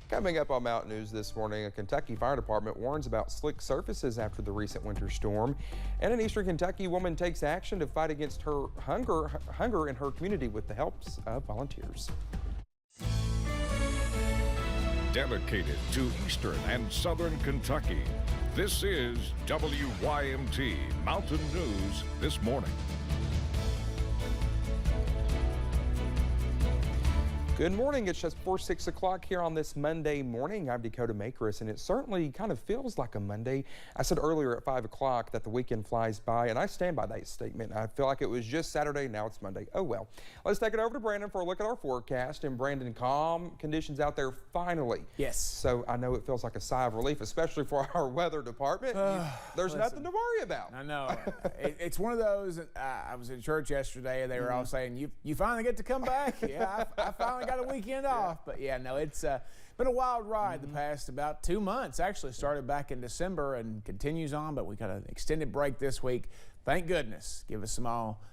Coming up on Mountain News this morning, a Kentucky fire department warns about slick surfaces after the recent winter storm. And an Eastern Kentucky woman takes action to fight against her hunger in her community with the help of volunteers. Dedicated to Eastern and Southern Kentucky, this is WYMT Mountain News this morning. Good morning. It's just before 6 o'clock here on this Monday morning. I'm Dakota Makris, and it certainly kind of feels like a Monday. I said earlier at 5 o'clock that the weekend flies by, and I stand by that statement. I feel like it was just Saturday. Now it's Monday. Oh, well. Let's take it over to Brandon for a look at our forecast. And Brandon, calm conditions out there finally. Yes. So I know it feels like a sigh of relief, especially for our weather department. There's nothing to worry about. I know. It's one of those. I was in church yesterday, and they were all saying, you finally get to come back? Yeah, I finally got a weekend off. But yeah, no, it's been a wild ride the past about 2 months. Actually started back in December and continues on, but we got an extended break this week. Thank goodness. Give us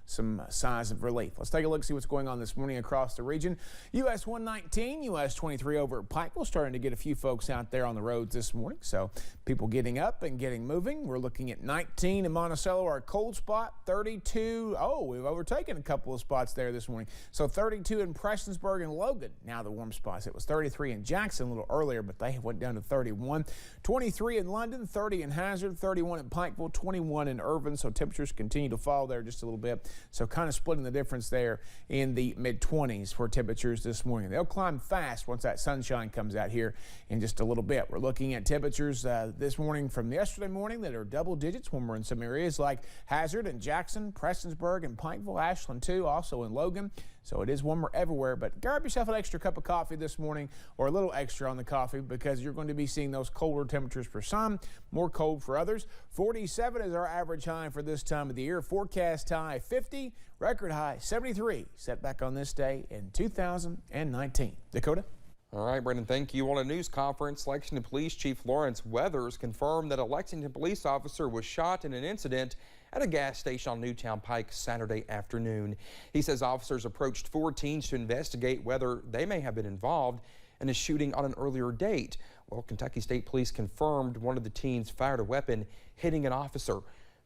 some signs of relief. Let's take a look, see what's going on this morning across the region. US 119, US 23 over at Pikeville, starting to get a few folks out there on the roads this morning. So people getting up and getting moving. We're looking at 19 in Monticello, our cold spot, 32. Oh, we've overtaken a couple of spots there this morning. So 32 in Prestonsburg and Logan, now the warm spots. It was 33 in Jackson a little earlier, but they went down to 31. 23 in London, 30 in Hazard, 31 in Pikeville, 21 in Irvin. So temperatures continue to fall there just a little bit. So kind of splitting the difference there in the mid-20s for temperatures this morning. They'll climb fast once that sunshine comes out here in just a little bit. We're looking at temperatures this morning from yesterday morning that are double digits when we're in some areas like Hazard and Jackson, Prestonsburg and Pikeville, Ashland too, also in Logan. So it is warmer everywhere, but grab yourself an extra cup of coffee this morning, or a little extra on the coffee, because you're going to be seeing those colder temperatures for some, more cold for others. 47 is our average high for this time of the year. Forecast high 50, record high 73, set back on this day in 2019. Dakota? All right, Brendan, thank you. On a news conference, Lexington Police Chief Lawrence Weathers confirmed that a Lexington police officer was shot in an incident at a gas station on Newtown Pike Saturday afternoon. He says officers approached 4 teens to investigate whether they may have been involved in a shooting on an earlier date. Well, Kentucky State Police confirmed one of the teens fired a weapon, hitting an officer.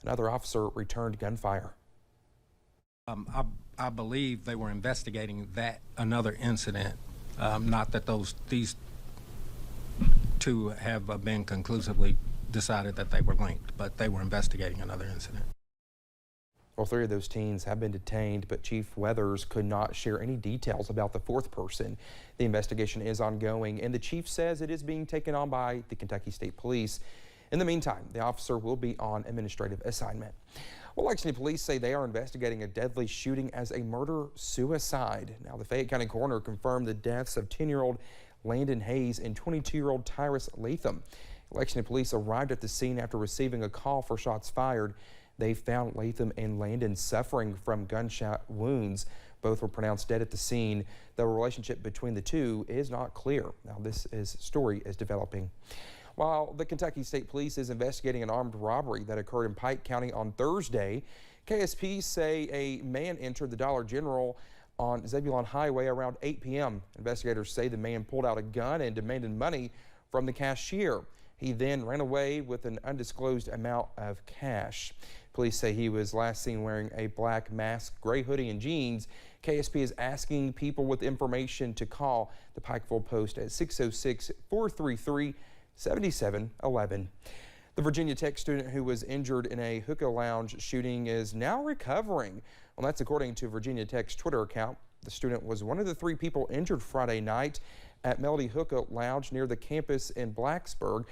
Another officer returned gunfire. I believe they were investigating another incident. Not that these two have been conclusively decided that they were linked, but they were investigating another incident. Well, 3 of those teens have been detained, but Chief Weathers could not share any details about the 4th person. The investigation is ongoing, and the chief says it is being taken on by the Kentucky State Police. In the meantime, the officer will be on administrative assignment. Well, Lexington police say they are investigating a deadly shooting as a murder-suicide. Now, the Fayette County coroner confirmed the deaths of 10-year-old Landon Hayes and 22-year-old Tyrus Latham. Lexington police arrived at the scene after receiving a call for shots fired. They found Latham and Landon suffering from gunshot wounds. Both were pronounced dead at the scene. The relationship between the two is not clear. Now, this story is developing. While the Kentucky State Police is investigating an armed robbery that occurred in Pike County on Thursday, KSP say a man entered the Dollar General on Zebulon Highway around 8 p.m. Investigators say the man pulled out a gun and demanded money from the cashier. He then ran away with an undisclosed amount of cash. Police say he was last seen wearing a black mask, gray hoodie, and jeans. KSP is asking people with information to call the Pikeville Post at 606-433-7711. The Virginia Tech student who was injured in a hookah lounge shooting is now recovering. Well, that's according to Virginia Tech's Twitter account. The student was one of the 3 people injured Friday night at Melody Hookah Lounge near the campus in Blacksburg.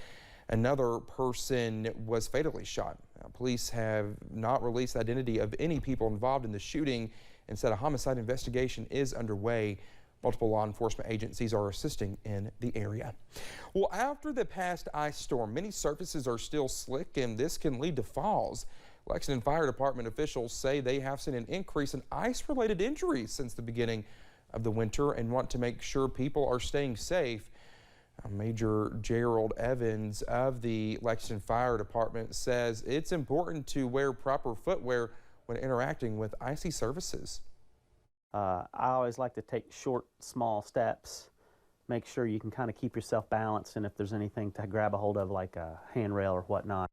Another person was fatally shot. Now, police have not released the identity of any people involved in the shooting and said a homicide investigation is underway. Multiple law enforcement agencies are assisting in the area. Well, after the past ice storm, many surfaces are still slick, and this can lead to falls. Lexington Fire Department officials say they have seen an increase in ice-related injuries since the beginning of the winter and want to make sure people are staying safe. Major Gerald Evans of the Lexington Fire Department says it's important to wear proper footwear when interacting with icy surfaces. I always like to take short, small steps make sure you can kind of keep yourself balanced, and if there's anything to grab a hold of like a handrail or whatnot.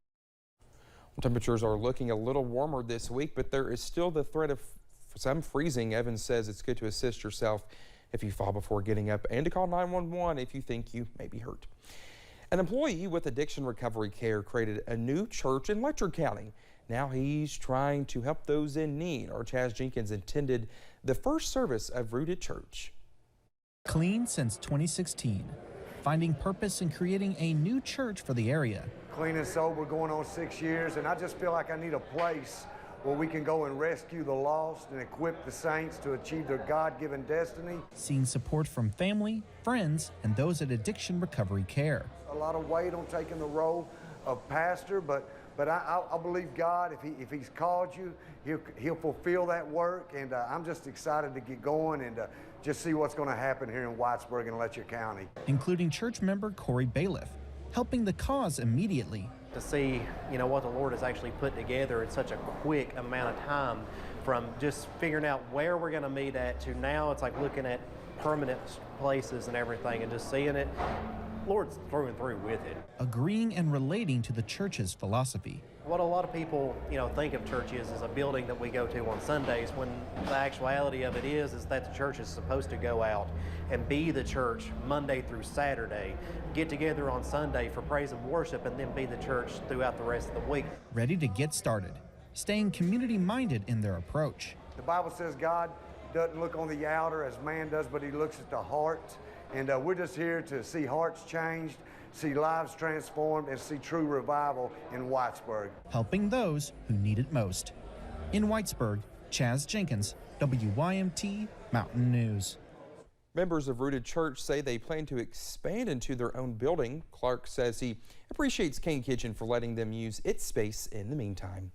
Temperatures are looking a little warmer this week, but there is still the threat of some freezing. Evans says it's good to assist yourself if you fall before getting up and to call 911 if you think you may be hurt. An employee with Addiction Recovery Care created a new church in Letcher County. Now he's trying to help those in need. Our Chaz Jenkins attended the first service of Rooted Church. Clean since 2016, finding purpose in creating a new church for the area. Clean and sober going on 6 years, and I just feel like I need a place where we can go and rescue the lost and equip the saints to achieve their God-given destiny. Seeing support from family, friends, and those at Addiction Recovery Care. A lot of weight on taking the role of pastor, but I believe God, if He's called you, He'll fulfill that work, and I'm just excited to get going and just see what's going to happen here in Whitesburg and Letcher County. Including church member Corey Bailiff, helping the cause immediately. To see, what the Lord has actually put together in such a quick amount of time, from just figuring out where we're going to meet at to now it's like looking at permanent places and everything and just seeing it. Lord's through and through with it. Agreeing and relating to the church's philosophy. What a lot of people, think of churches as a building that we go to on Sundays, when the actuality of it is that the church is supposed to go out and be the church Monday through Saturday, get together on Sunday for praise and worship, and then be the church throughout the rest of the week. Ready to get started, staying community-minded in their approach. The Bible says God doesn't look on the outer as man does, but He looks at the heart. And we're just here to see hearts changed, see lives transformed, and see true revival in Whitesburg. Helping those who need it most. In Whitesburg, Chaz Jenkins, WYMT Mountain News. Members of Rooted Church say they plan to expand into their own building. Clark says he appreciates King Kitchen for letting them use its space in the meantime.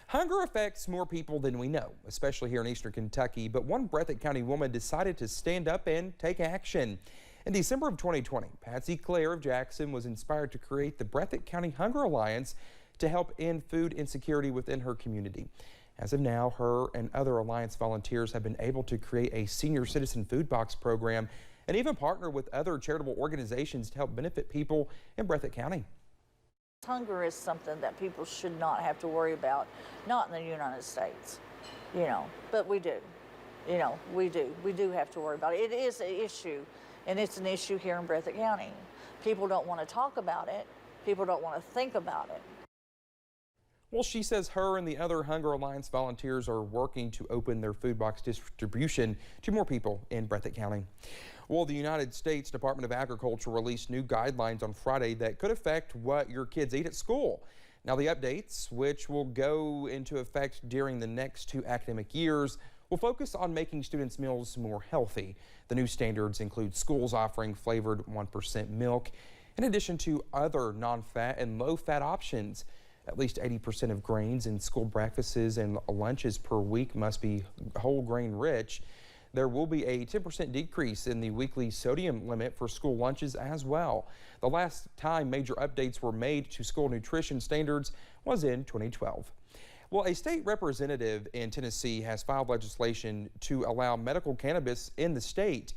Hunger affects more people than we know, especially here in eastern Kentucky, but one Breathitt County woman decided to stand up and take action. In December of 2020, Patsy Clare of Jackson was inspired to create the Breathitt County Hunger Alliance to help end food insecurity within her community. As of now, her and other Alliance volunteers have been able to create a senior citizen food box program and even partner with other charitable organizations to help benefit people in Breathitt County. Hunger is something that people should not have to worry about, not in the United States, but we do. We do have to worry about it. It is an issue, and it's an issue here in Breathitt County. People don't want to talk about it. People don't want to think about it. Well, she says her and the other Hunger Alliance volunteers are working to open their food box distribution to more people in Breathitt County. Well, the United States Department of Agriculture released new guidelines on Friday that could affect what your kids eat at school. Now, the updates, which will go into effect during the next 2 academic years, will focus on making students' meals more healthy. The new standards include schools offering flavored 1% milk, in addition to other non-fat and low-fat options. At least 80% of grains in school breakfasts and lunches per week must be whole grain rich. There will be a 10% decrease in the weekly sodium limit for school lunches as well. The last time major updates were made to school nutrition standards was in 2012. Well, a state representative in Tennessee has filed legislation to allow medical cannabis in the state.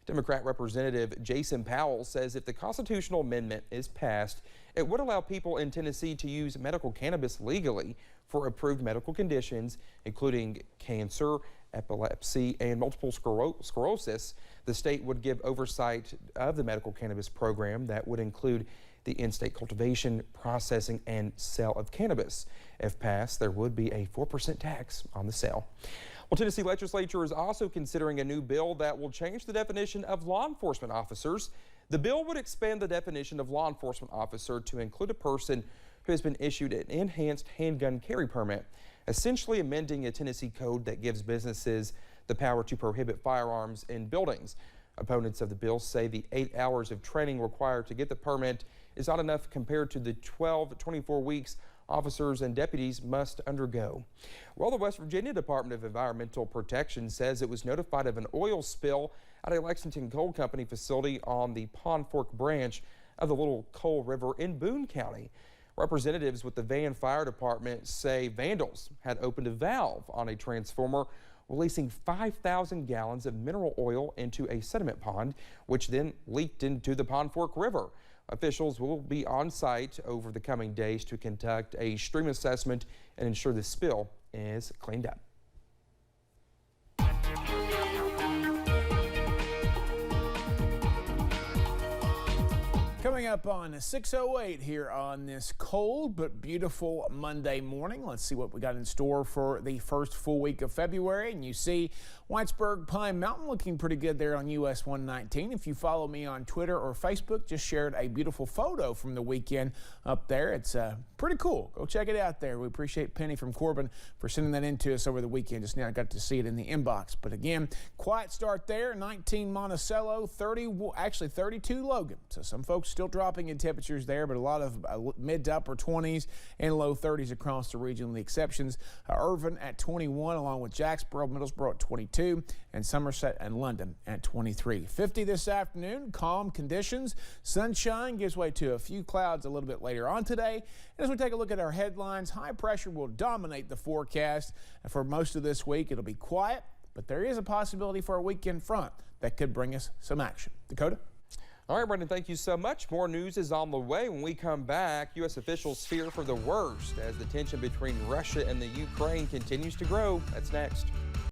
Democrat Representative Jason Powell says if the constitutional amendment is passed, it would allow people in Tennessee to use medical cannabis legally for approved medical conditions, including cancer, epilepsy, and multiple sclerosis. The state would give oversight of the medical cannabis program that would include the in-state cultivation, processing, and sale of cannabis. If passed, there would be a 4% tax on the sale. Well, Tennessee legislature is also considering a new bill that will change the definition of law enforcement officers. The bill would expand the definition of law enforcement officer to include a person who has been issued an enhanced handgun carry permit, essentially amending a Tennessee code that gives businesses the power to prohibit firearms in buildings. Opponents of the bill say the 8 hours of training required to get the permit is not enough compared to the 12 to 24 weeks officers and deputies must undergo. Well, the West Virginia Department of Environmental Protection says it was notified of an oil spill at a Lexington Coal Company facility on the Pond Fork branch of the Little Coal River in Boone County. Representatives with the Van Fire Department say vandals had opened a valve on a transformer releasing 5,000 gallons of mineral oil into a sediment pond, which then leaked into the Pond Fork River. Officials will be on site over the coming days to conduct a stream assessment and ensure the spill is cleaned up. Coming up on 6:08 here on this cold but beautiful Monday morning. Let's see what we got in store for the first full week of February. And you see Whitesburg Pine Mountain looking pretty good there on US 119. If you follow me on Twitter or Facebook, just shared a beautiful photo from the weekend up there. It's pretty cool. Go check it out there. We appreciate Penny from Corbin for sending that in to us over the weekend. Just now I got to see it in the inbox. But again, quiet start there. 19 Monticello, 32 Logan. So some folks still dropping in temperatures there, but a lot of mid to upper 20s and low 30s across the region. The exceptions, Irvin at 21, along with Jacksboro, Middlesboro at 22, and Somerset and London at 23. 50 this afternoon, calm conditions. Sunshine gives way to a few clouds a little bit later on today. And as we take a look at our headlines, high pressure will dominate the forecast. And for most of this week, it'll be quiet, but there is a possibility for a weekend front that could bring us some action. Dakota? All right, Brendan, thank you so much. More news is on the way. When we come back, U.S. officials fear for the worst as the tension between Russia and the Ukraine continues to grow. That's next.